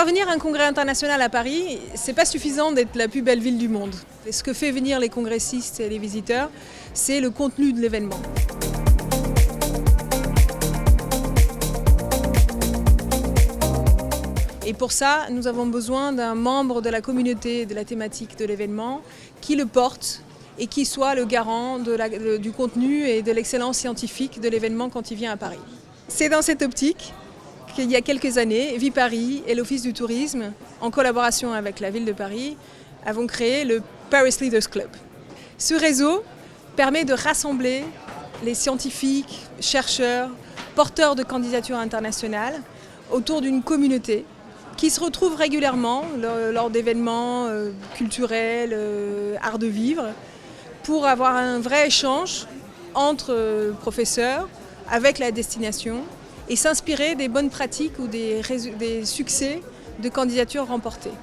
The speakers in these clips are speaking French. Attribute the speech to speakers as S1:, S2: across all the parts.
S1: Faire venir un congrès international à Paris, c'est pas suffisant d'être la plus belle ville du monde. Et ce que fait venir les congressistes et les visiteurs, c'est le contenu de l'événement. Et pour ça, nous avons besoin d'un membre de la communauté de la thématique de l'événement qui le porte et qui soit le garant du contenu et de l'excellence scientifique de l'événement quand il vient à Paris. C'est dans cette optique qu'il y a quelques années, Viparis et l'Office du tourisme, en collaboration avec la ville de Paris, avons créé le Paris Leaders Club. Ce réseau permet de rassembler les scientifiques, chercheurs, porteurs de candidatures internationales autour d'une communauté qui se retrouve régulièrement lors d'événements culturels, art de vivre, pour avoir un vrai échange entre professeurs avec la destination et s'inspirer des bonnes pratiques ou des succès de candidatures remportées.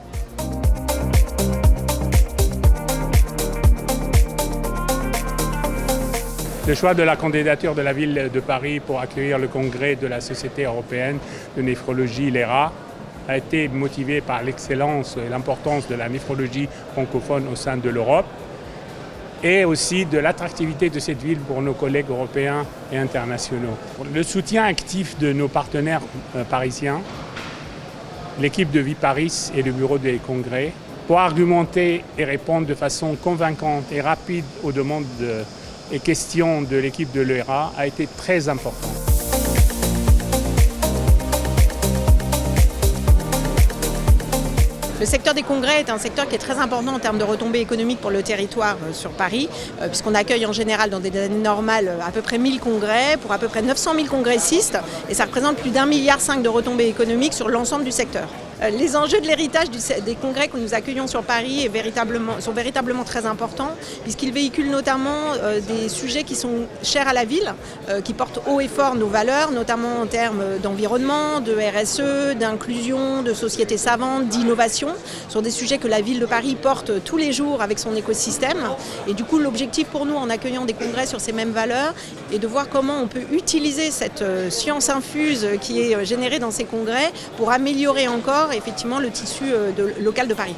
S2: Le choix de la candidature de la ville de Paris pour accueillir le congrès de la Société européenne de néphrologie, l'ERA, a été motivé par l'excellence et l'importance de la néphrologie francophone au sein de l'Europe et aussi de l'attractivité de cette ville pour nos collègues européens et internationaux. Le soutien actif de nos partenaires parisiens, l'équipe de Viparis et le bureau des congrès, pour argumenter et répondre de façon convaincante et rapide aux demandes et questions de l'équipe de l'ERA a été très important.
S3: Le secteur des congrès est un secteur qui est très important en termes de retombées économiques pour le territoire sur Paris, puisqu'on accueille en général dans des années normales à peu près 1000 congrès, pour à peu près 900 000 congressistes, et ça représente plus d'1,5 milliard de retombées économiques sur l'ensemble du secteur. Les enjeux de l'héritage des congrès que nous accueillons sur Paris sont véritablement très importants, puisqu'ils véhiculent notamment des sujets qui sont chers à la ville, qui portent haut et fort nos valeurs, notamment en termes d'environnement, de RSE, d'inclusion, de société savante, d'innovation. Ce sont des sujets que la ville de Paris porte tous les jours avec son écosystème. Et du coup, l'objectif pour nous en accueillant des congrès sur ces mêmes valeurs est de voir comment on peut utiliser cette science infuse qui est générée dans ces congrès pour améliorer encore effectivement le tissu local de Paris.